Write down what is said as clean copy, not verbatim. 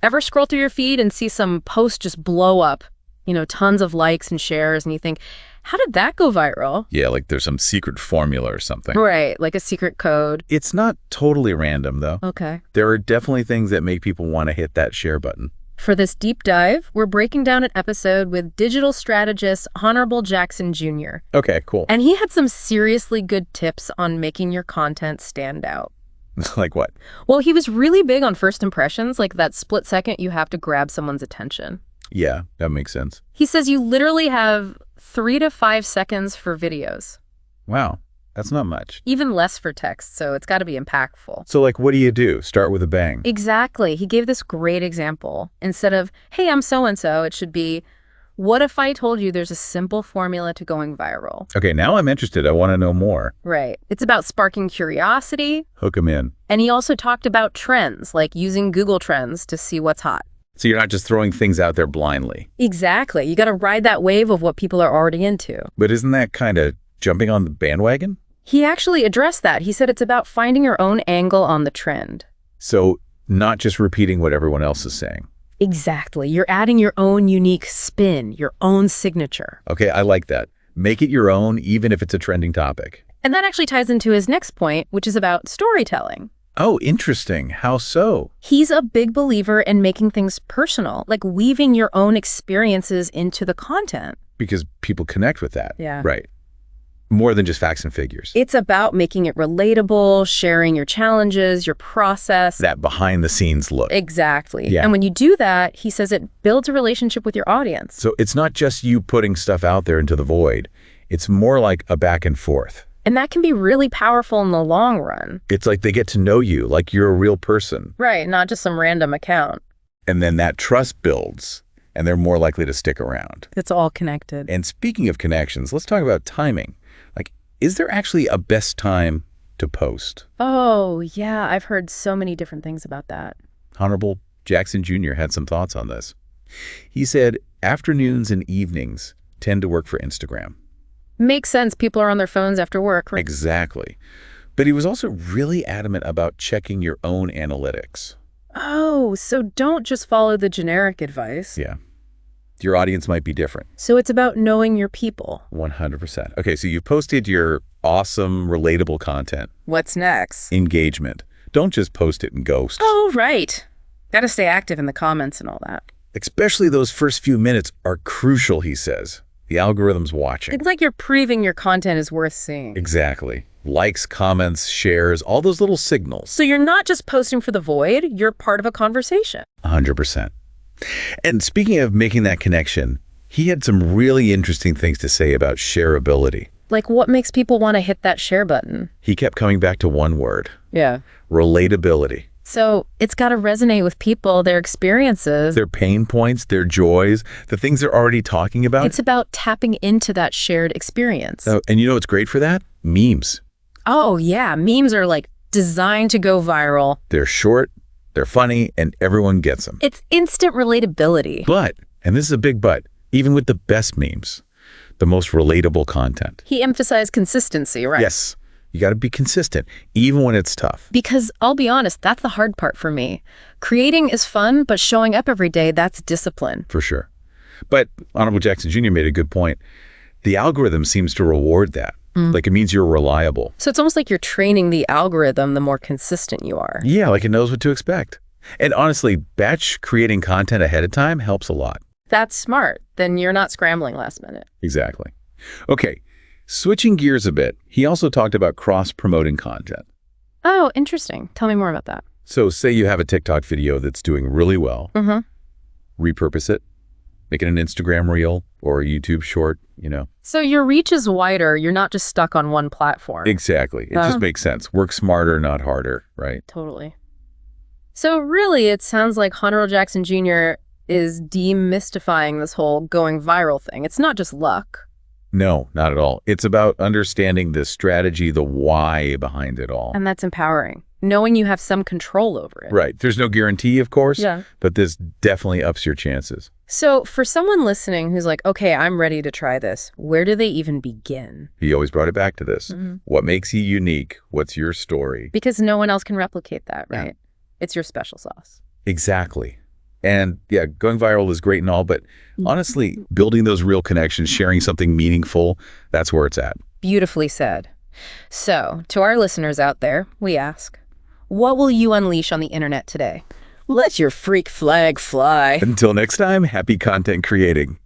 Ever scroll through your feed and see some post just blow up, tons of likes and shares, and you think, how did that go viral? Yeah, like there's some secret formula or something. Right, like a secret code. It's not totally random, though. Okay. There are definitely things that make people want to hit that share button. For this deep dive, we're breaking down an episode with digital strategist Honorable Jackson Jr. Okay, cool. And he had some seriously good tips on making your content stand out. Like what? Well, he was really big on first impressions, like that split second you have to grab someone's attention. Yeah, that makes sense. He says you literally have 3 to 5 seconds for videos. Wow, that's not much. Even less for text, so it's got to be impactful. So like, what do you do? Start with a bang. Exactly. He gave this great example. Instead of, hey, I'm so-and-so, it should be, what if I told you there's a simple formula to going viral? Okay, now I'm interested. I want to know more. Right. It's about sparking curiosity. Hook 'em in. And he also talked about trends, like using Google Trends to see what's hot. So you're not just throwing things out there blindly. Exactly. You got to ride that wave of what people are already into. But isn't that kind of jumping on the bandwagon? He actually addressed that. He said it's about finding your own angle on the trend. So not just repeating what everyone else is saying. Exactly. You're adding your own unique spin, your own signature. Okay, I like that. Make it your own, even if it's a trending topic. And that actually ties into his next point, which is about storytelling. Oh, interesting. How so? He's a big believer in making things personal, like weaving your own experiences into the content. Because people connect with that. Yeah. Right. More than just facts and figures. It's about making it relatable, sharing your challenges, your process. That behind-the-scenes look. Exactly. Yeah. And when you do that, he says it builds a relationship with your audience. So it's not just you putting stuff out there into the void. It's more like a back and forth. And that can be really powerful in the long run. It's like they get to know you, like you're a real person. Right, not just some random account. And then that trust builds, and they're more likely to stick around. It's all connected. And speaking of connections, let's talk about timing. Like, is there actually a best time to post? Oh, yeah, I've heard so many different things about that. Honorable Jackson Jr. had some thoughts on this. He said afternoons and evenings tend to work for Instagram. Makes sense. People are on their phones after work. Right? Exactly. But he was also really adamant about checking your own analytics. Oh, so don't just follow the generic advice. Yeah. Your audience might be different. So it's about knowing your people. 100%. Okay, so you posted your awesome, relatable content. What's next? Engagement. Don't just post it and ghost. Oh, right. Got to stay active in the comments and all that. Especially those first few minutes are crucial, he says. The algorithm's watching. It's like you're proving your content is worth seeing. Exactly. Likes, comments, shares, all those little signals. So you're not just posting for the void, you're part of a conversation. 100%. And speaking of making that connection, he had some really interesting things to say about shareability. Like what makes people want to hit that share button? He kept coming back to one word. Yeah. Relatability. So it's got to resonate with people, their experiences. Their pain points, their joys, the things they're already talking about. It's about tapping into that shared experience. Oh, and you know what's great for that? Memes. Oh, yeah. Memes are like designed to go viral. They're short, they're funny, and everyone gets them. It's instant relatability. But, and this is a big but, even with the best memes, the most relatable content. He emphasized consistency, right? Yes. You got to be consistent, even when it's tough. Because I'll be honest, that's the hard part for me. Creating is fun, but showing up every day, that's discipline. For sure. But Honorable Jackson Jr. made a good point. The algorithm seems to reward that. Like it means you're reliable. So it's almost like you're training the algorithm the more consistent you are. Yeah, like it knows what to expect. And honestly, batch creating content ahead of time helps a lot. That's smart. Then you're not scrambling last minute. Exactly. Okay. Switching gears a bit, he also talked about cross-promoting content. Oh, interesting. Tell me more about that. So say you have a TikTok video that's doing really well. Repurpose it, make it an Instagram reel or a YouTube short, So your reach is wider. You're not just stuck on one platform. Exactly. It just makes sense. Work smarter, not harder, right? Totally. So really, it sounds like Honorable Jackson Jr. is demystifying this whole going viral thing. It's not just luck. No, not at all. It's about understanding the strategy, the why behind it all. And that's empowering. Knowing you have some control over it. Right. There's no guarantee, of course. Yeah. But this definitely ups your chances. So for someone listening who's like, okay, I'm ready to try this, where do they even begin? He always brought it back to this. What makes you unique? What's your story? Because no one else can replicate that, right? Yeah. It's your special sauce. Exactly. And yeah, going viral is great and all, but honestly, building those real connections, sharing something meaningful, that's where it's at. Beautifully said. So, to our listeners out there, we ask, what will you unleash on the internet today? Let your freak flag fly. Until next time, happy content creating.